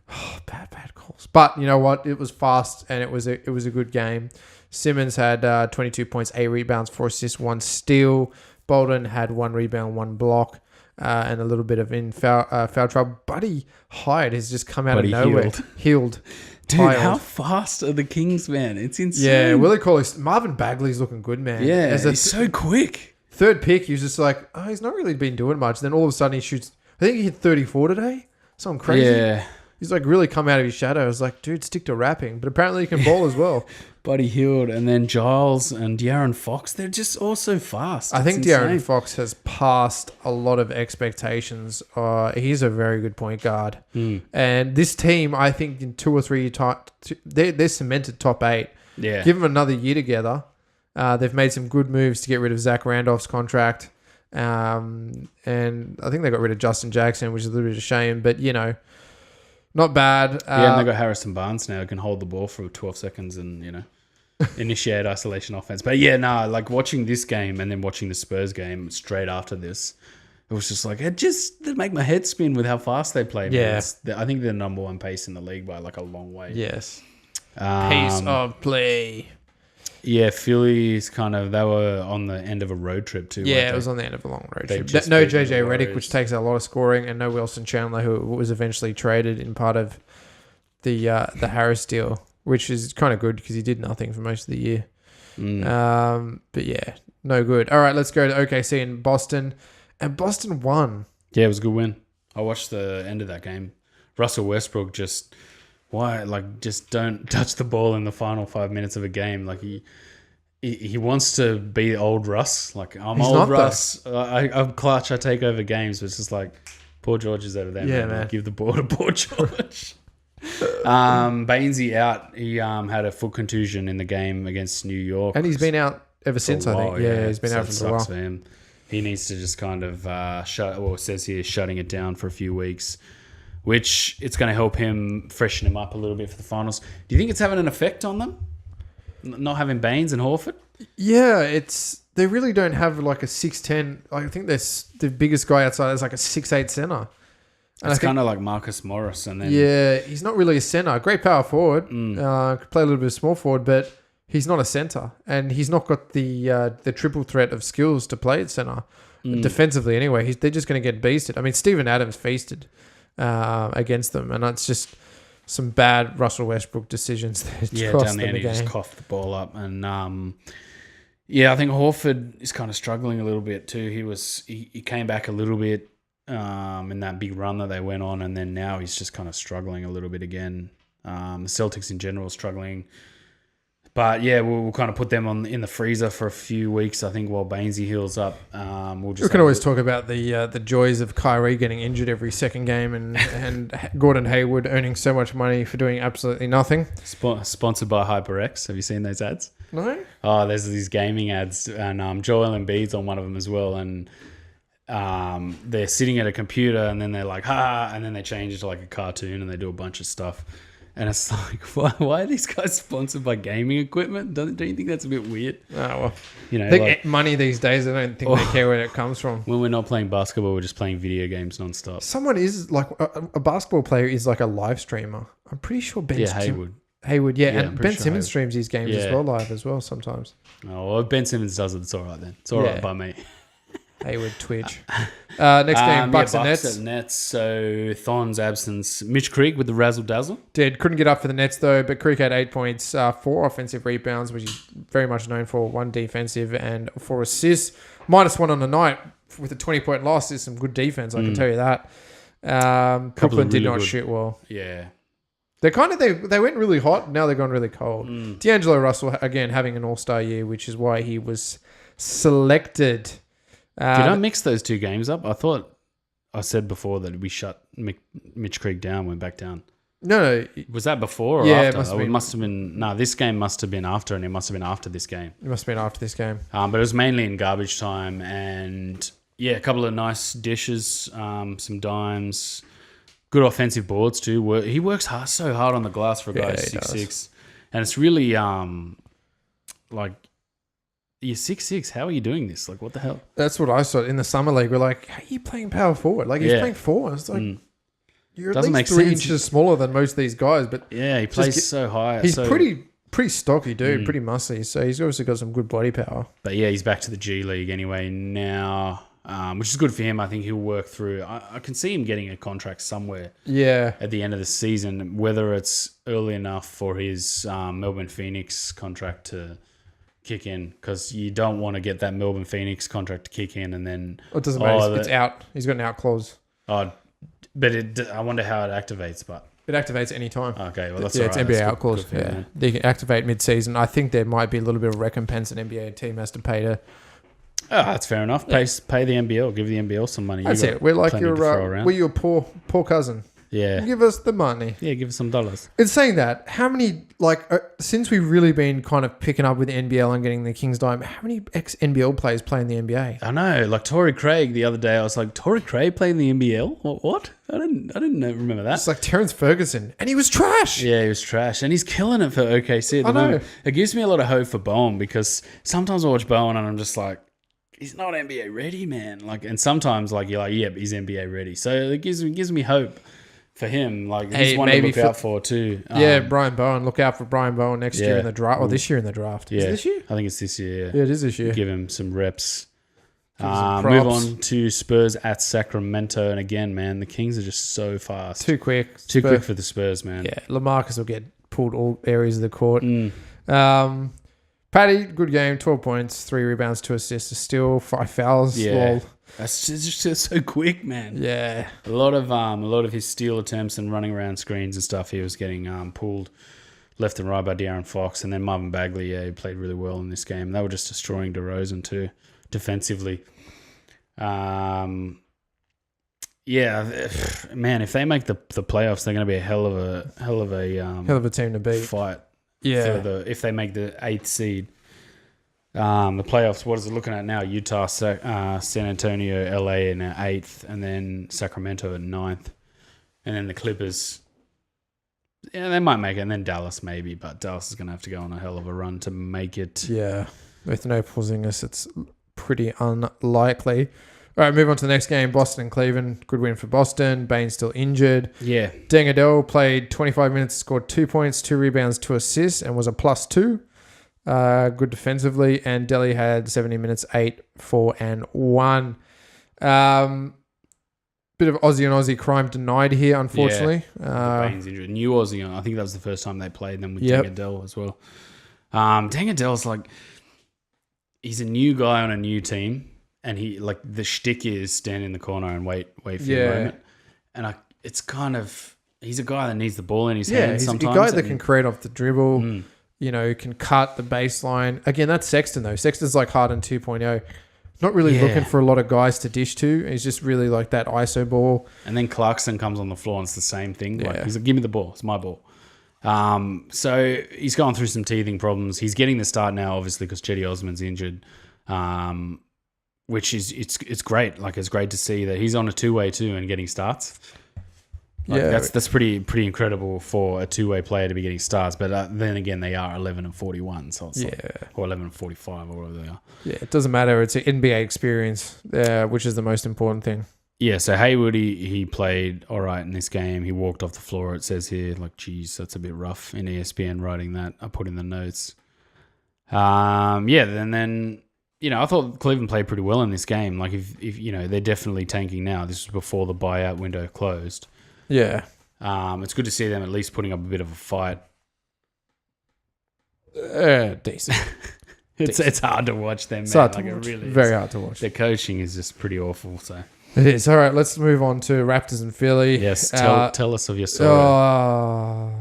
S1: Oh, bad calls. But you know what? It was fast and it was a good game. Simmons had 22 points, 8 rebounds, 4 assists, 1 steal. Bolden had 1 rebound, 1 block, and a little bit of foul trouble. Buddy Hyde has just come out of nowhere. Healed.
S2: Dude, how fast are the Kings, man? It's insane.
S1: Yeah, Willie Cauley, Marvin Bagley's looking good, man.
S2: Yeah, he's so quick.
S1: Third pick, he was just like, oh, he's not really been doing much. Then all of a sudden he shoots, I think he hit 34 today. Something crazy.
S2: Yeah.
S1: He's like really come out of his shadow. I was like, dude, stick to rapping. But apparently he can ball as well.
S2: Buddy Hield and then Giles and De'Aaron Fox, they're just all so fast.
S1: I think De'Aaron Fox has passed a lot of expectations. He's a very good point guard. And this team, I think in 2 or 3 years, they're cemented top 8.
S2: Yeah.
S1: Give them another year together. They've made some good moves to get rid of Zach Randolph's contract. And I think they got rid of Justin Jackson, which is a little bit of a shame. But, you know, not bad.
S2: And they got Harrison Barnes now who can hold the ball for 12 seconds and, you know, initiate isolation offense. But yeah, like watching this game and then watching the Spurs game straight after this, it was just like, it make my head spin with how fast they play.
S1: Yeah.
S2: I think they're number 1 pace in the league by like a long way.
S1: Yes. Pace of play.
S2: Yeah, Philly's they were on the end of a road trip too.
S1: Yeah, it was on the end of a long road trip. No JJ Redick, which takes a lot of scoring, and no Wilson Chandler, who was eventually traded in part of the Harris deal. which is kind of good because he did nothing for most of the year. But yeah, no good. All right, let's go to OKC in Boston. And Boston won.
S2: Yeah, it was a good win. I watched the end of that game. Russell Westbrook just don't touch the ball in the final 5 minutes of a game. Like he wants to be old Russ. Like I'm
S1: He's
S2: old
S1: not,
S2: Russ. I'm clutch. I take over games. But it's just like poor George is out of there.
S1: Yeah,
S2: man.
S1: man.
S2: Give the ball to poor George. Bainesy out. He had a foot contusion in the game against New York.
S1: And he's been out ever since, I think. Yeah, he's been
S2: So
S1: out
S2: it
S1: for a while.
S2: sucks for him. He needs to just kind of it says here shutting it down for a few weeks, which it's going to help him freshen him up a little bit for the finals. Do you think it's having an effect on them? Not having Baines and Horford?
S1: Yeah, they really don't have like a 6'10". I think the biggest guy outside is like a 6'8" center. And
S2: It's kind of like Marcus Morris. And then
S1: yeah, he's not really a center. Great power forward. Could play a little bit of small forward, but he's not a center. And he's not got the triple threat of skills to play at center. Defensively anyway. They're just going to get beasted. I mean, Steven Adams feasted against them. And it's just some bad Russell Westbrook decisions there.
S2: Yeah, down the end, he just coughed the ball up. And I think Horford is kind of struggling a little bit too. He came back a little bit in that big run that they went on, and then now he's just kind of struggling a little bit again. The Celtics in general struggling. But yeah, we'll kind of put them in the freezer for a few weeks, I think, while Bainesy heals up. We
S1: can always talk about the joys of Kyrie getting injured every second game and Gordon Hayward earning so much money for doing absolutely nothing.
S2: Sponsored by HyperX. Have you seen those ads?
S1: No?
S2: Oh, there's these gaming ads, and Joel Embiid's on one of them as well, and they're sitting at a computer, and then they're like, and then they change it to like a cartoon, and they do a bunch of stuff. And it's like, why are these guys sponsored by gaming equipment? Don't you think that's a bit weird?
S1: Oh, well.
S2: I think
S1: money these days, I don't think they care where it comes from.
S2: When we're not playing basketball, we're just playing video games nonstop.
S1: Someone is like, a basketball player is like a live streamer. I'm pretty sure Hayward, yeah. And Ben Simmons streams his games as well, live as well sometimes.
S2: Oh, well, if Ben Simmons does it, it's all right then. It's all right by me.
S1: Hayward Twitch. Next game, Bucks and Nets.
S2: Nets. So Thon's absence. Mitch Creek with the razzle dazzle.
S1: Couldn't get up for the Nets though, but Creek had 8 points, 4 offensive rebounds, which he's very much known for, 1 defensive and 4 assists. -1 on the night with a 20-point loss is some good defense, I can tell you that. Brooklyn did not shoot well.
S2: Yeah.
S1: They went really hot. Now they're gone really cold. D'Angelo Russell again having an all-star year, which is why he was selected.
S2: Did I mix those two games up? I thought I said before that we shut Mitch Creek down, went back down.
S1: No.
S2: Was that before or after? It must have been. No, this game must have been after, and it must have been after this game.
S1: It must have been after this game.
S2: But it was mainly in garbage time, and a couple of nice dishes, some dimes, good offensive boards too. He works so hard on the glass for a guy who's 6'6", and it's really like. You're 6'6". How are you doing this? Like, what the hell?
S1: That's what I saw in the summer league. We're like, how are you playing power forward? Like, he's playing forward. It's like, you're at least 3 inches smaller than most of these guys. But
S2: yeah, he plays so high.
S1: He's pretty stocky dude, pretty muscly. So he's obviously got some good body power.
S2: But yeah, he's back to the G League anyway now, which is good for him. I think he'll work through. I can see him getting a contract somewhere.
S1: Yeah.
S2: At the end of the season, whether it's early enough for his Melbourne Phoenix contract to kick in, because you don't want to get that Melbourne Phoenix contract to kick in and then
S1: it doesn't matter. It's out. He's got an out clause.
S2: Oh, but I wonder how it activates. But
S1: it activates any time.
S2: Okay, well that's
S1: it's NBA out clause. Yeah, they can activate mid-season. I think there might be a little bit of recompense an NBA team has to pay to.
S2: Oh, that's fair enough. Pay the NBL. Give the NBL some money.
S1: That's it. We're like we're your poor cousin.
S2: Yeah.
S1: Give us the money.
S2: Yeah, give us some dollars.
S1: In saying that, how many, since we've really been kind of picking up with the NBL and getting the King's Dime, how many ex-NBL players play in the NBA?
S2: I know. Like Torrey Craig the other day, I was like, Torrey Craig playing the NBL? What? I didn't remember that.
S1: It's like Terrence Ferguson, and he was trash.
S2: Yeah, he was trash. And he's killing it for OKC at the moment. It gives me a lot of hope for Bowen, because sometimes I watch Bowen and I'm just like, he's not NBA ready, man. And sometimes you're like, yeah, but he's NBA ready. So it gives me hope for him. He's one to look out for too.
S1: Brian Bowen. Look out for Brian Bowen next year in the draft, or this year in the draft.
S2: Yeah.
S1: Is it this year?
S2: I think it's this year.
S1: Yeah, it is this year.
S2: Give him some reps. Move on to Spurs at Sacramento. And again, man, the Kings are just so fast.
S1: Too quick.
S2: Too quick for the Spurs, man.
S1: Yeah, LaMarcus will get pulled all areas of the court. Paddy, good game, 12 points, 3 rebounds, 2 assists, a steal, 5 fouls.
S2: Yeah.
S1: Lol.
S2: That's just so quick, man.
S1: Yeah.
S2: A lot of his steal attempts and running around screens and stuff, he was getting pulled left and right by De'Aaron Fox. And then Marvin Bagley, he played really well in this game. They were just destroying DeRozan too, defensively. Yeah, man, if they make the playoffs, they're going to be a hell of a
S1: team to beat.
S2: Fight.
S1: Yeah.
S2: If they make the 8th seed. The playoffs, what is it looking at now? Utah, San Antonio, LA in 8th, and then Sacramento at 9th. And then the Clippers, yeah, they might make it. And then Dallas maybe, but Dallas is going to have to go on a hell of a run to make it.
S1: Yeah, with no Porzingis, it's pretty unlikely. All right, move on to the next game. Boston and Cleveland. Good win for Boston. Bane's still injured.
S2: Yeah.
S1: Deng Adele played 25 minutes, scored 2 points, 2 rebounds, 2 assists, and was a +2. Good defensively. And Delhi had 70 minutes, 8, 4, and 1. Bit of Aussie and Aussie crime denied here, unfortunately.
S2: Bane's injured. New Aussie, I think that was the first time they played them with Deng Adele as well. Deng Adele's like, he's a new guy on a new team. And he, like, the shtick is stand in the corner and wait for your moment. And it's kind of, he's a guy that needs the ball in his hands sometimes.
S1: He's a guy that can create off the dribble, can cut the baseline. Again, that's Sexton, though. Sexton's like Harden 2.0. Not really looking for a lot of guys to dish to. He's just really like that ISO ball.
S2: And then Clarkson comes on the floor and it's the same thing. Like, he's like, give me the ball. It's my ball. So he's going through some teething problems. He's getting the start now, obviously, because Cedi Osman's injured. Which is it's great. Like, it's great to see that he's on a two-way too and getting starts. Like, that's pretty incredible for a two-way player to be getting starts. But then again, they are 11-41, so it's or 11-45 or whatever they are.
S1: Yeah, it doesn't matter. It's an NBA experience, which is the most important thing.
S2: Yeah. So Hayward, he played all right in this game. He walked off the floor. It says here, like, geez, that's a bit rough. In ESPN writing that, I put in the notes. And then. I thought Cleveland played pretty well in this game. Like, if they're definitely tanking now. This was before the buyout window closed.
S1: Yeah.
S2: It's good to see them at least putting up a bit of a fight.
S1: Decent.
S2: It's hard to watch them, man.
S1: It's hard to
S2: watch.
S1: It really very hard to watch.
S2: Their coaching is just pretty awful. So
S1: it is. All right, let's move on to Raptors and Philly.
S2: Yes, tell us of your story.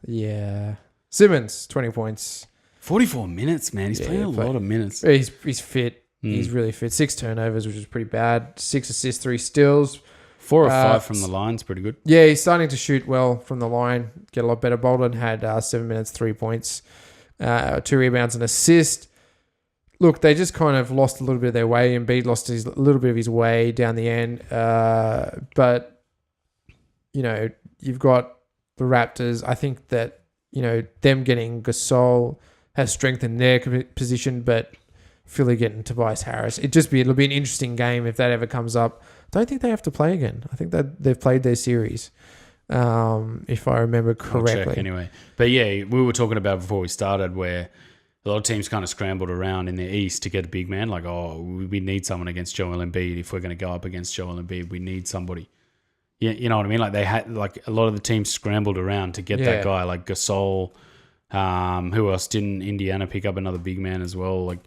S1: Yeah. Simmons, 20 points.
S2: 44 minutes, man. He's playing a lot of minutes.
S1: He's fit. He's really fit. 6 turnovers, which is pretty bad. 6 assists, 3 steals.
S2: 4 or 5 from the line's pretty good.
S1: Yeah, he's starting to shoot well from the line. Get a lot better. Bolden had 7 minutes, 3 points, 2 rebounds, and assist. Look, they just kind of lost a little bit of their way. Embiid lost a little bit of his way down the end. But, you've got the Raptors. I think that, them getting Gasol has strengthened their position, but Philly getting Tobias Harris. It'll be an interesting game if that ever comes up. Don't think they have to play again. I think that they've played their series, if I remember correctly.
S2: I'll check anyway. But yeah, we were talking about before we started where a lot of teams kind of scrambled around in the East to get a big man. Like, we need someone against Joel Embiid. If we're going to go up against Joel Embiid, we need somebody. Yeah, you know what I mean? Like, they had, like, a lot of the teams scrambled around to get that guy, like Gasol. Who else? Didn't Indiana pick up another big man as well? Like,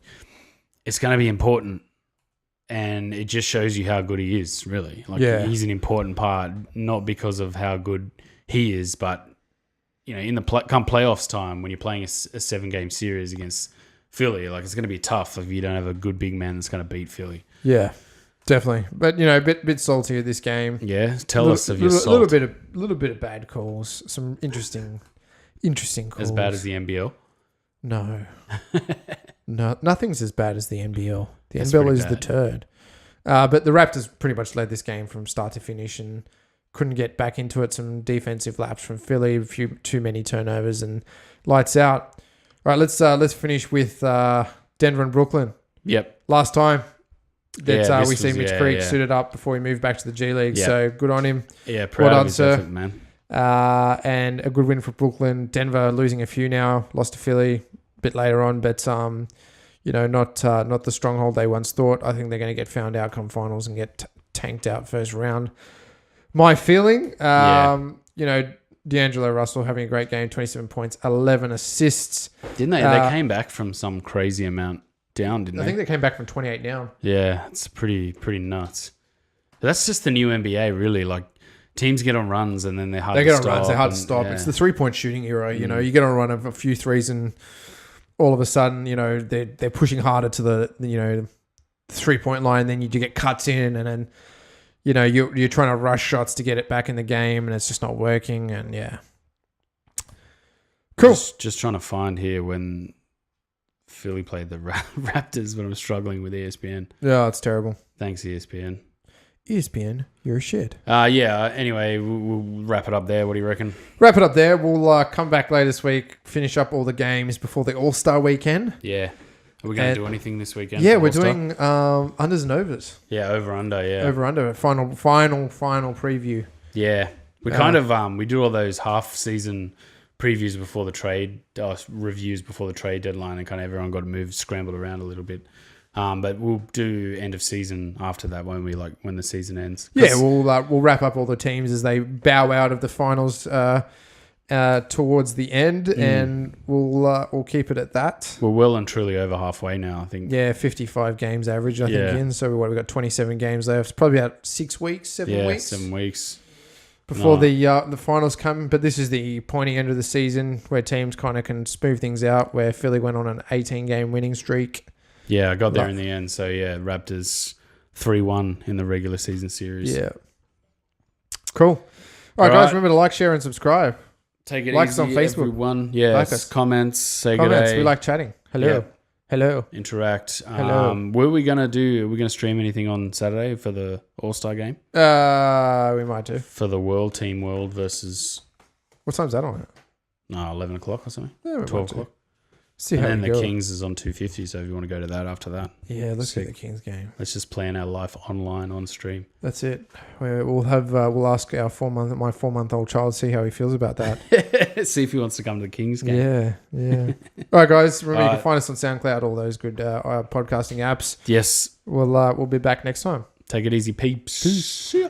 S2: it's going to be important, and it just shows you how good he is, really. Like, he's an important part, not because of how good he is, but in the come playoffs time when you're playing a 7-game series against Philly, like, it's going to be tough if you don't have a good big man that's going to beat Philly.
S1: Yeah, definitely. But a bit salty at this game.
S2: Yeah, tell us of your salt.
S1: A little bit of bad calls. Some interesting calls.
S2: As bad as the NBL?
S1: No. No, nothing's as bad as the NBL. The
S2: That's
S1: NBL is
S2: bad.
S1: the turd. But the Raptors pretty much led this game from start to finish and couldn't get back into it. Some defensive lapse from Philly, a few too many turnovers, and lights out. All right, let's finish with Denver and Brooklyn.
S2: Yep.
S1: Last time that we see
S2: was,
S1: Mitch Creek suited up before he moved back to the G League.
S2: Yep.
S1: So good on him.
S2: Yeah, proud of his effort, man.
S1: And a good win for Brooklyn. Denver losing a few now, lost to Philly a bit later on, but not the stronghold they once thought. I think they're going to get found out come finals and get tanked out first round. My feeling, D'Angelo Russell having a great game, 27 points, 11 assists.
S2: Didn't they? They came back from some crazy amount down, didn't they?
S1: I think they came back from 28 down.
S2: Yeah, it's pretty nuts. But that's just the new NBA, really. Like, teams get on runs and then they're hard to stop.
S1: They're hard to stop.
S2: Yeah.
S1: It's the 3-point shooting era. You know, you get on a run of a few threes and all of a sudden, you know, they're pushing harder to the 3-point line. Then you get cuts in and then, you know, you're trying to rush shots to get it back in the game and it's just not working. And yeah. Cool.
S2: Just trying to find here when Philly played the Raptors, but I'm struggling with ESPN.
S1: Yeah, it's terrible.
S2: Thanks, ESPN.
S1: ESPN, you're a shit.
S2: Anyway, we'll wrap it up there. What do you reckon?
S1: Wrap it up there. We'll come back later this week, finish up all the games before the All-Star weekend.
S2: Yeah. Are we going to do anything this weekend?
S1: Yeah, we're doing unders and overs.
S2: Yeah, over-under, yeah.
S1: Over-under, final preview.
S2: Yeah. We kind of, we do all those half-season previews before the trade, reviews before the trade deadline, and kind of everyone got to scramble around a little bit. But we'll do end of season after that, won't we? Like when the season ends.
S1: Yeah, we'll wrap up all the teams as they bow out of the finals towards the end, and we'll keep it at that.
S2: We're well and truly over halfway now, I think.
S1: Yeah, 55 games average, I think, in. So we've got 27 games left. Probably about 6 weeks, 7 weeks.
S2: 7 weeks.
S1: Before the finals come. But this is the pointy end of the season where teams kind of can smooth things out, where Philly went on an 18-game winning streak.
S2: Yeah, I got there in the end. So, yeah, Raptors 3-1 in the regular season series.
S1: Yeah. Cool. All right, guys, remember to like, share, and subscribe.
S2: Take it
S1: like
S2: easy,
S1: us on Facebook.
S2: Everyone. Yeah,
S1: like us.
S2: Comments, say good
S1: Comments.
S2: day.
S1: We like chatting. Hello.
S2: Yeah.
S1: Hello.
S2: Interact.
S1: Hello.
S2: What are we going to do? Are we going to stream anything on Saturday for the All-Star game?
S1: We might do.
S2: For the Team World versus...
S1: What time's that on?
S2: 11 o'clock or something?
S1: Yeah,
S2: 12 o'clock.
S1: See
S2: and
S1: how
S2: then
S1: we
S2: the
S1: go.
S2: Kings is on 250, so if you want to go to that after that.
S1: Yeah, let's get the Kings game.
S2: Let's just plan our life online on stream.
S1: That's it. We'll ask our 4-month-old child, see how he feels about that.
S2: See if he wants to come to the Kings game.
S1: Yeah. All right, guys. Remember, you can find us on SoundCloud, all those good podcasting apps.
S2: Yes.
S1: We'll be back next time.
S2: Take it easy, peeps.
S1: Peace. See ya.